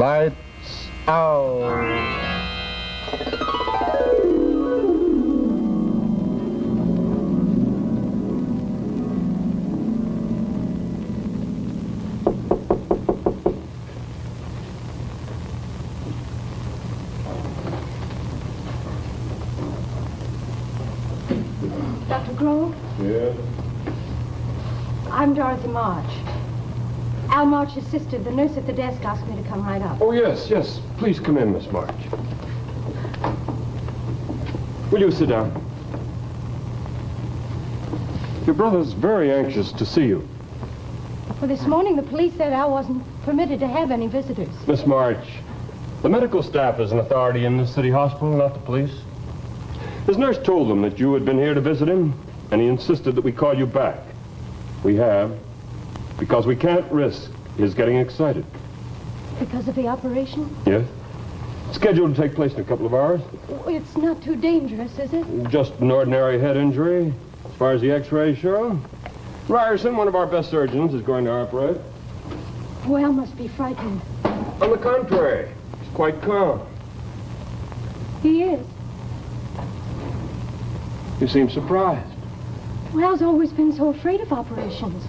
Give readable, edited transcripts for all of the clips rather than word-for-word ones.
Lights out. Dr. Grove? Yeah? I'm Dorothy March. Al March's sister. The nurse at the desk asked me to come right up. Oh, yes, yes. Please come in, Miss March. Will you sit down? Your brother's very anxious to see you. Well, this morning the police said Al wasn't permitted to have any visitors. Miss March, the medical staff is an authority in this city hospital, not the police. His nurse told them that you had been here to visit him, and he insisted that we call you back. We have, because we can't risk his getting excited. Because of the operation? Yes. Scheduled to take place in a couple of hours. Oh, it's not too dangerous, is it? Just an ordinary head injury, as far as the x-rays show. Ryerson, one of our best surgeons, is going to operate. Oh, Al must be frightened. On the contrary, he's quite calm. He is. You seem surprised. Well, Al's always been so afraid of operations.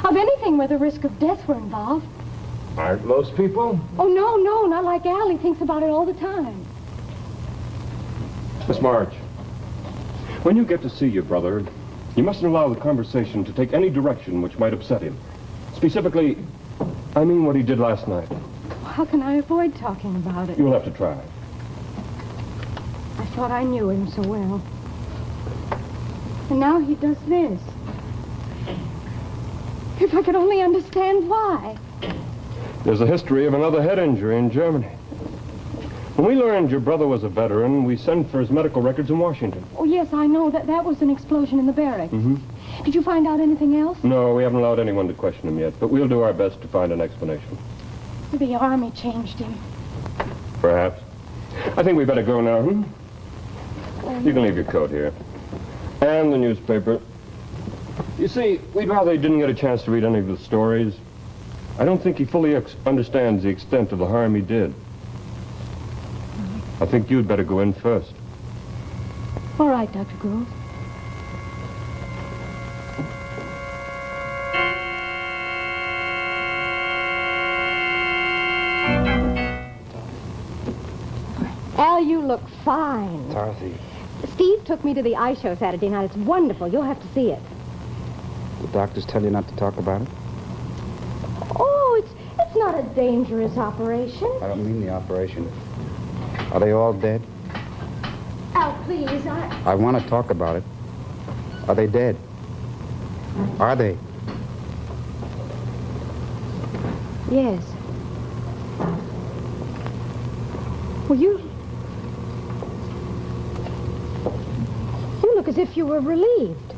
Of anything where the risk of death were involved. Aren't most people? Oh, no, not like Al. He thinks about it all the time. Miss March, when you get to see your brother, you mustn't allow the conversation to take any direction which might upset him. Specifically, I mean what he did last night. How can I avoid talking about it? You'll have to try. I thought I knew him so well. And now he does this. If I could only understand why. There's a history of another head injury in Germany. When we learned your brother was a veteran, we sent for his medical records in Washington. Oh, yes, I know. That was an explosion in the barracks. Mm-hmm. Did you find out anything else? No, we haven't allowed anyone to question him yet, but we'll do our best to find an explanation. The Army changed him. Perhaps. I think we better go now, You can leave your coat here. And the newspaper. You see, we'd rather he didn't get a chance to read any of the stories. I don't think he fully understands the extent of the harm he did. I think you'd better go in first. All right, Dr. Grove. Al, you look fine. Dorothy, Steve took me to the eye show Saturday night. It's wonderful. You'll have to see it. the doctors tell you not to talk about it? Oh, it's not a dangerous operation. I don't mean the operation. Are they all dead? Al, please, I want to talk about it. Are they dead? Are they? Yes. Well, you look as if you were relieved.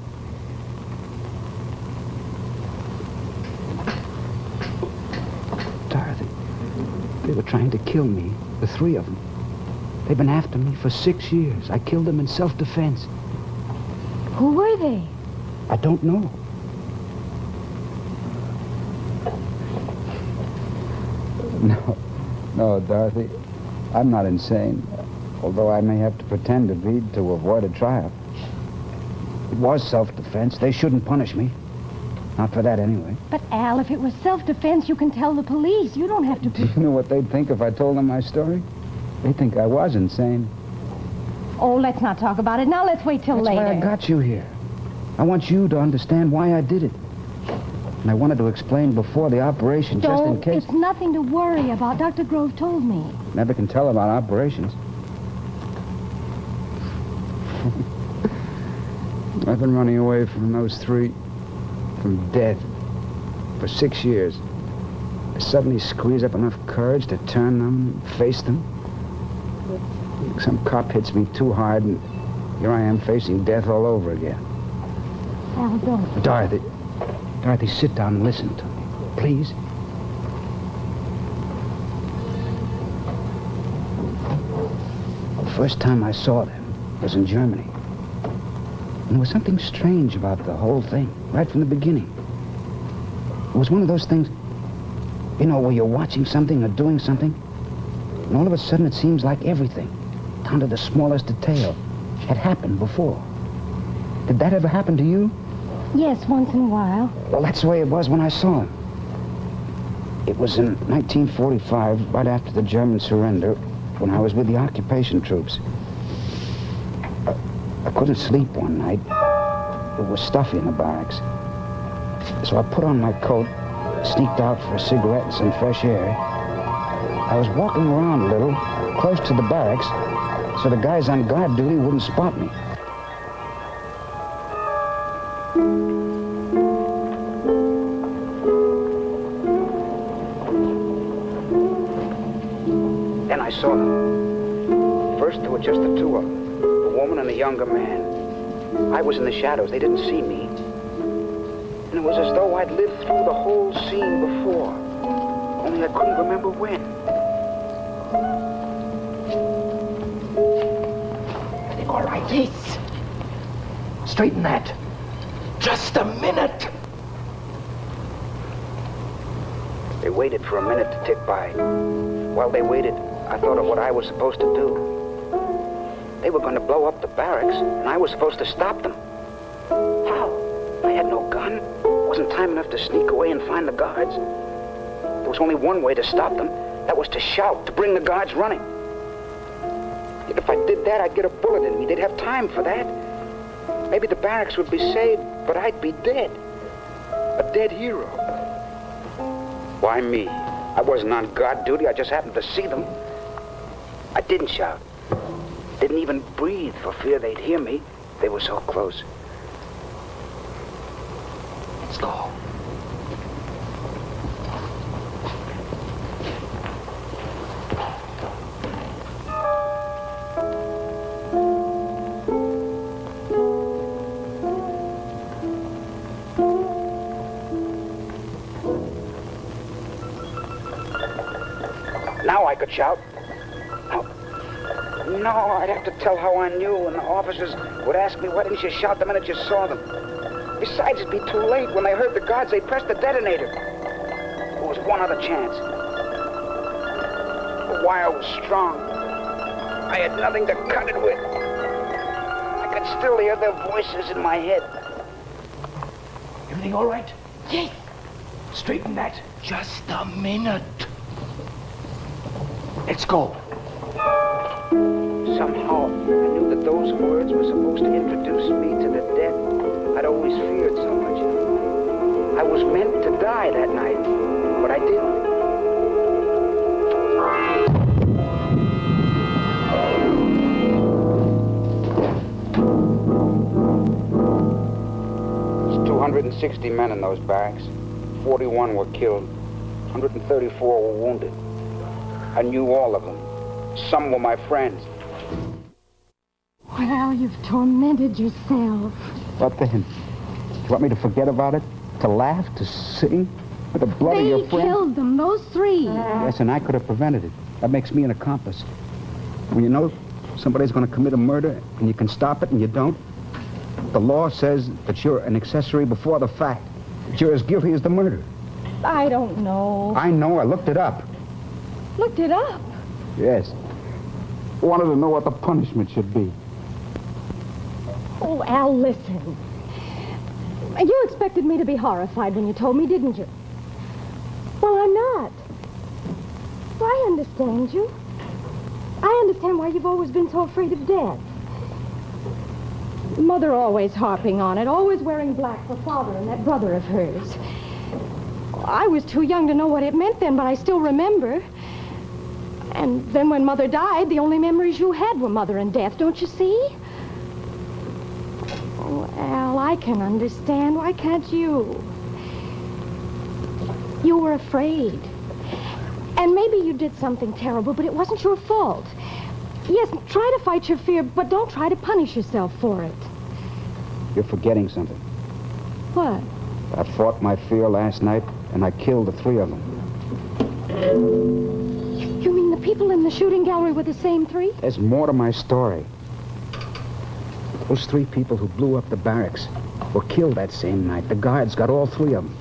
Dorothy, they were trying to kill me, the three of them. They've been after me for 6 years. I killed them in self-defense. Who were they? I don't know. No, Dorothy, I'm not insane, although I may have to pretend to be to avoid a trial. It was self-defense. They shouldn't punish me. Not for that, anyway. But, Al, if it was self-defense, you can tell the police. You don't have to... Do you know what they'd think if I told them my story? They'd think I was insane. Oh, let's not talk about it. Now let's wait till That's later. why I got you here. I want you to understand why I did it. And I wanted to explain before the operation, just in case. It's nothing to worry about. Dr. Grove told me. Never can tell about operations. I've been running away from those three, from death, for 6 years. I suddenly squeeze up enough courage to turn them, face them. Some cop hits me too hard, and here I am facing death all over again. Al, don't. Dorothy, sit down and listen to me, please. The first time I saw them was in Germany. And there was something strange about the whole thing, right from the beginning. It was one of those things, you know, where you're watching something or doing something, And all of a sudden, it seems like everything, down to the smallest detail, had happened before. Did that ever happen to you? Yes, once in a while. Well, that's the way it was when I saw him. It was in 1945, right after the German surrender, when I was with the occupation troops. I couldn't sleep one night. It was stuffy in the barracks. So I put on my coat, sneaked out for a cigarette and some fresh air. I was walking around a little, close to the barracks, so the guys on guard duty wouldn't spot me. Then I saw them. First, there were just the two of them, a woman and a younger man. I was in the shadows. They didn't see me. And it was as though I'd lived through the whole scene before, only I couldn't remember when. All right. Yes. Straighten that. Just a minute. They waited for a minute to tick by. While they waited, I thought of what I was supposed to do. They were going to blow up the barracks, and I was supposed to stop them. How? I had no gun. It wasn't time enough to sneak away and find the guards. There was only one way to stop them. That was to shout, to bring the guards running. Yet if I did that, I'd get a bullet in me. They'd have time for that. Maybe the barracks would be saved, but I'd be dead. A dead hero. Why me? I wasn't on guard duty. I just happened to see them. I didn't shout. Didn't even breathe for fear they'd hear me. They were so close. Let's go. Now I could shout. No, I'd have to tell how I knew, and the officers would ask me, why didn't you shout the minute you saw them? Besides, it'd be too late. When they heard the guards, they pressed the detonator. There was one other chance. The wire was strong. I had nothing to cut it with. I could still hear their voices in my head. Everything all right? Yes. Straighten that. Just a minute. Let's go. Somehow, I knew that those words were supposed to introduce me to the death I'd always feared so much. I was meant to die that night, but I didn't. There's 260 men in those barracks. 41 were killed. 134 were wounded. I knew all of them. Some were my friends. Well, you've tormented yourself. What then? You want me to forget about it? To laugh? To sing? With the blood of your They friend? killed them, those three. Yes, and I could have prevented it. That makes me an accomplice. When you know somebody's going to commit a murder and you can stop it and you don't, the law says that you're an accessory before the fact. That you're as guilty as the murderer. I don't know. I know. I looked it up. Looked it up. Yes. Wanted to know what the punishment should be. Oh, Al, listen. You expected me to be horrified when you told me, didn't you? Well, I'm not. I understand you. I understand why you've always been so afraid of death. Mother always harping on it, always wearing black for Father and that brother of hers. I was too young to know what it meant then, but I still remember. And then when Mother died, the only memories you had were Mother and death, don't you see? Oh, Al, I can understand. Why can't you? You were afraid. And maybe you did something terrible, but it wasn't your fault. Yes, try to fight your fear, but don't try to punish yourself for it. You're forgetting something. What? I fought my fear last night, and I killed the three of them. You mean the people in the shooting gallery were the same three? There's more to my story. Those three people who blew up the barracks were killed that same night. The guards got all three of them.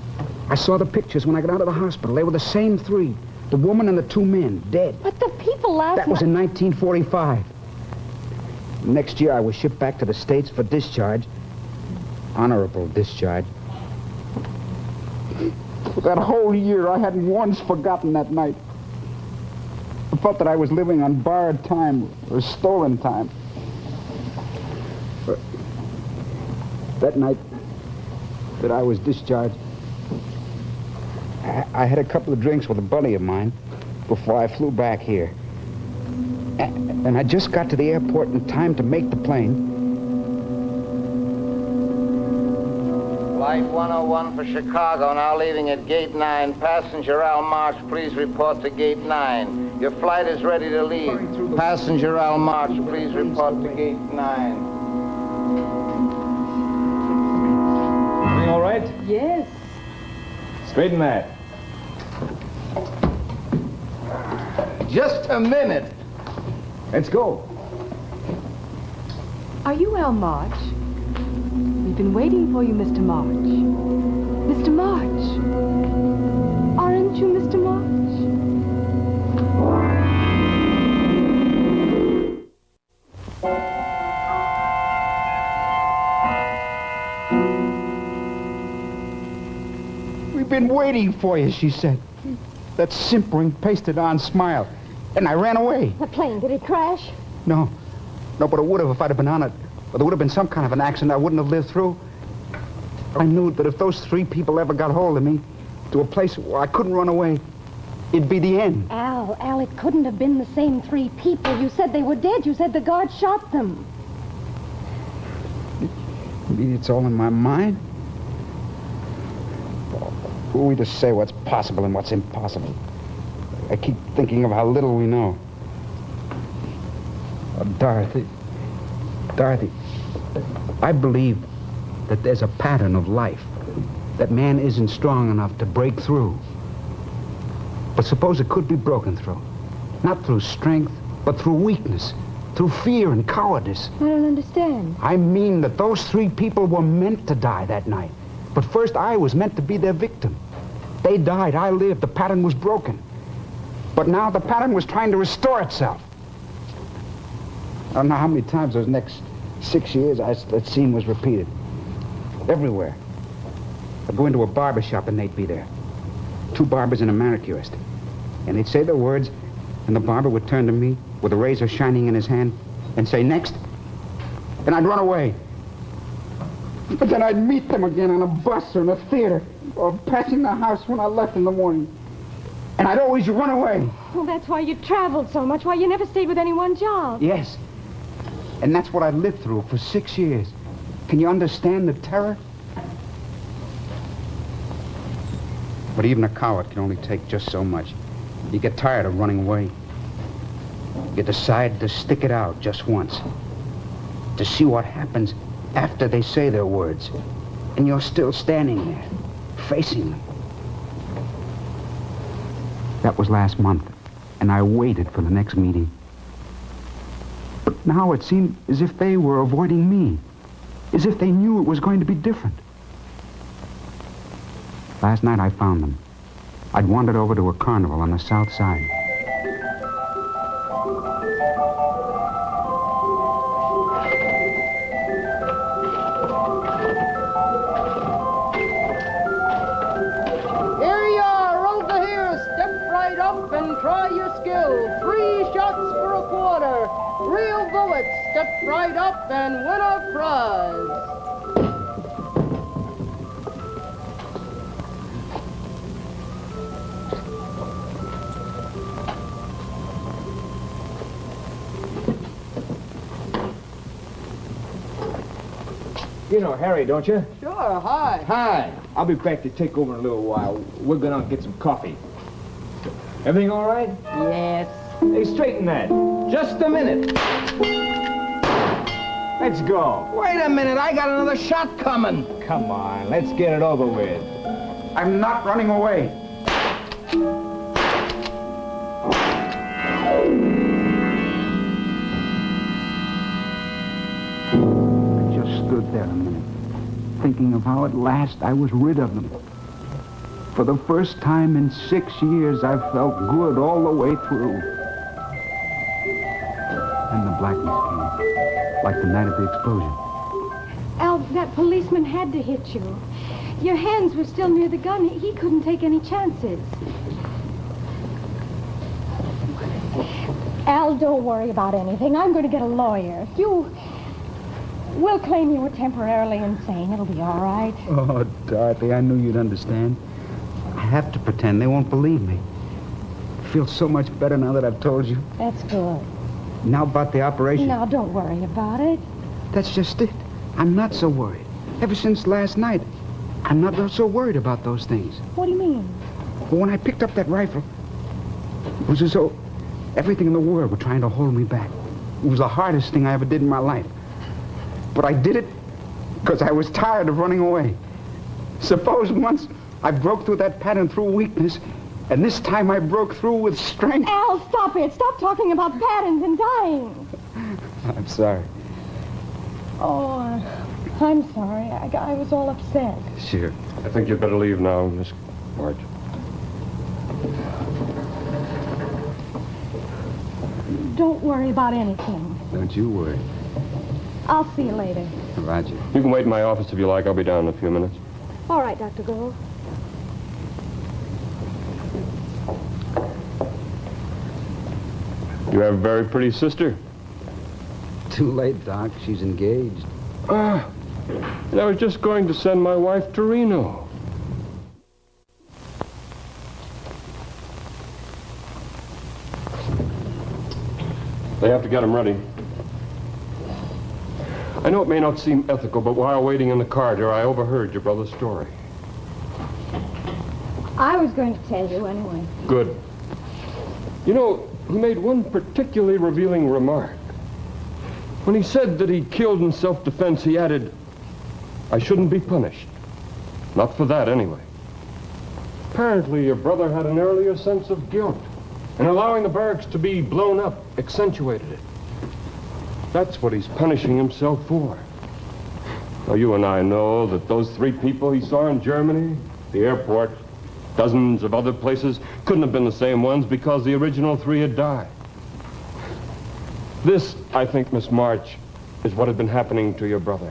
I saw the pictures when I got out of the hospital. They were the same three. The woman and the two men, dead. But the people last That was night... in 1945. Next year, I was shipped back to the States for discharge. Honorable discharge. For that whole year, I hadn't once forgotten that night. I felt that I was living on borrowed time or stolen time. But that night that I was discharged, I had a couple of drinks with a buddy of mine before I flew back here. And I just got to the airport in time to make the plane. Flight 101 for Chicago, now leaving at Gate 9. Passenger Al March, please report to Gate 9. Your flight is ready to leave. Passenger Al March, please report to Gate 9. Everything all right? Yes. Straighten that. Just a minute. Let's go. Are you Al March? We've been waiting for you, Mr. March. Mr. March. Aren't you Mr. March? We've been waiting for you, she said. That simpering, pasted-on smile. And I ran away. The plane, did it crash? No, but it would have if I'd have been on it. Or there would have been some kind of an accident I wouldn't have lived through. I knew that if those three people ever got hold of me to a place where I couldn't run away, it'd be the end. Al, it couldn't have been the same three people. You said they were dead. You said the guard shot them. Maybe it's all in my mind. Who are we to say what's possible and what's impossible? I keep thinking of how little we know. Oh, Dorothy, I believe that there's a pattern of life, that man isn't strong enough to break through. But suppose it could be broken through. Not through strength, but through weakness, through fear and cowardice. I don't understand. I mean that those three people were meant to die that night. But first I was meant to be their victim. They died, I lived, the pattern was broken. But now the pattern was trying to restore itself. I don't know how many times those next 6 years that scene was repeated. Everywhere. I'd go into a barber shop and they'd be there. Two barbers and a manicurist. And they'd say the words, and the barber would turn to me with a razor shining in his hand and say, "Next." And I'd run away. But then I'd meet them again on a bus or in a theater or passing the house when I left in the morning. And I'd always run away. Well, that's why you traveled so much, why you never stayed with any one job. Yes. And that's what I lived through for 6 years. Can you understand the terror? But even a coward can only take just so much. You get tired of running away. You decide to stick it out just once. To see what happens after they say their words. And you're still standing there, facing them. That was last month, and I waited for the next meeting. But now it seemed as if they were avoiding me, as if they knew it was going to be different. Last night I found them. I'd wandered over to a carnival on the south side. Here you are, over here. Step right up and try your skill. 3 shots for a quarter. Real bullets. Step right up and win a prize. You know Harry, don't you? Sure, hi. Hi. I'll be back to take over in a little while. We're gonna get some coffee. Everything all right? Yes. Hey, straighten that. Just a minute. Let's go. Wait a minute, I got another shot coming. Come on, let's get it over with. I'm not running away. I just stood there a minute, thinking of how at last I was rid of them. For the first time in 6 years, I felt good all the way through. And the blackness came, like the night of the explosion. Al, that policeman had to hit you. Your hands were still near the gun. He couldn't take any chances. Al, don't worry about anything. I'm going to get a lawyer. We'll claim you were temporarily insane. It'll be all right. Oh, Dorothy, I knew you'd understand. I have to pretend. They won't believe me. I feel so much better now that I've told you. That's good. Now about the operation. Now, don't worry about it. That's just it. I'm not so worried. Ever since last night, I'm not so worried about those things. What do you mean? But when I picked up that rifle, it was as though everything in the world were trying to hold me back. It was the hardest thing I ever did in my life. But I did it because I was tired of running away. Suppose once I broke through that pattern through weakness, and this time I broke through with strength. Al, stop it. Stop talking about patterns and dying. I'm sorry. Oh, I'm sorry. I was all upset. Sure. I think you'd better leave now, Miss March. Don't worry about anything. Don't you worry. I'll see you later. Roger. You can wait in my office if you like. I'll be down in a few minutes. All right, Dr. Gold. You have a very pretty sister. Too late, Doc. She's engaged. And I was just going to send my wife to Reno. They have to get him ready. I know it may not seem ethical, but while waiting in the car there, I overheard your brother's story. I was going to tell you anyway. Good. You know, he made one particularly revealing remark. When he said that he killed in self-defense, he added, "I shouldn't be punished. Not for that, anyway." Apparently, your brother had an earlier sense of guilt, and allowing the barracks to be blown up accentuated it. That's what he's punishing himself for. Now, you and I know that those 3 people he saw in Germany, the airport, dozens of other places, couldn't have been the same ones because the original 3 had died. This, I think, Miss March, is what had been happening to your brother.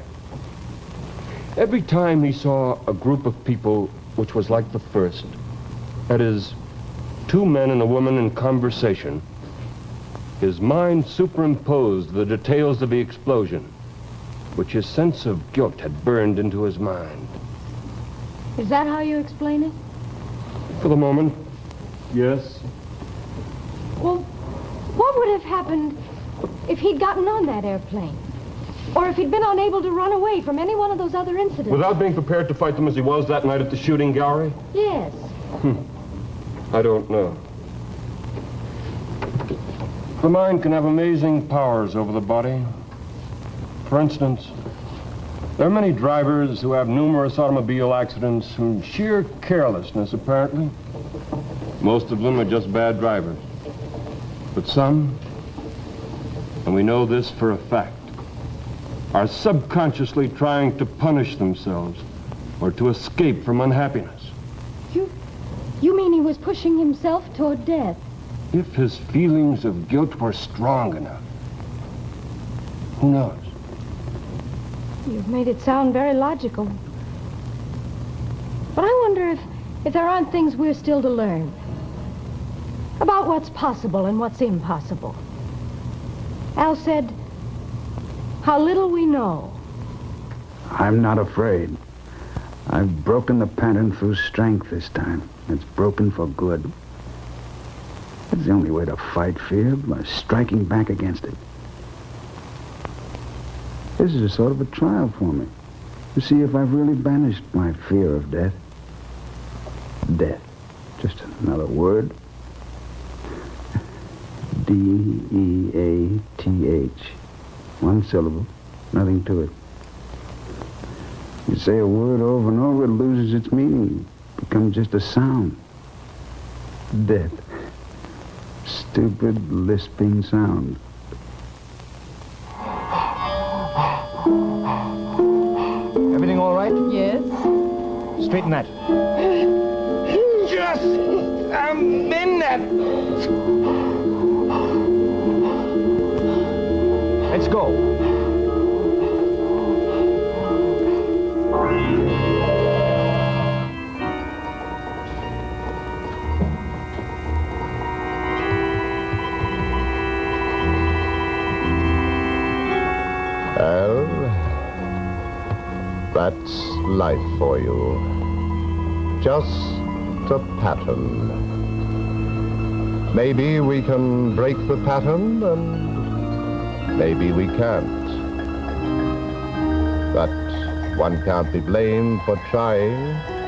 Every time he saw a group of people which was like the first, that is, 2 men and a woman in conversation, his mind superimposed the details of the explosion, which his sense of guilt had burned into his mind. Is that how you explain it? For the moment, yes. Well, what would have happened if he'd gotten on that airplane? Or if he'd been unable to run away from any one of those other incidents? Without being prepared to fight them as he was that night at the shooting gallery? Yes. I don't know. The mind can have amazing powers over the body. For instance, there are many drivers who have numerous automobile accidents from sheer carelessness, apparently. Most of them are just bad drivers. But some, and we know this for a fact, are subconsciously trying to punish themselves or to escape from unhappiness. You mean he was pushing himself toward death? If his feelings of guilt were strong enough, who knows? You've made it sound very logical. But I wonder if there aren't things we're still to learn about what's possible and what's impossible. Al said, how little we know. I'm not afraid. I've broken the pattern through strength this time. It's broken for good. That's the only way to fight fear, by striking back against it. This is a sort of a trial for me, to see if I've really banished my fear of death. Death. Just another word. D-E-A-T-H. 1 syllable, nothing to it. You say a word over and over, it loses its meaning. It becomes just a sound. Death. Stupid, lisping sound. Everything all right? Yes. Straighten that. yet. Let's go. Well, that's life for you. Just a pattern. Maybe we can break the pattern, and maybe we can't. But one can't be blamed for trying.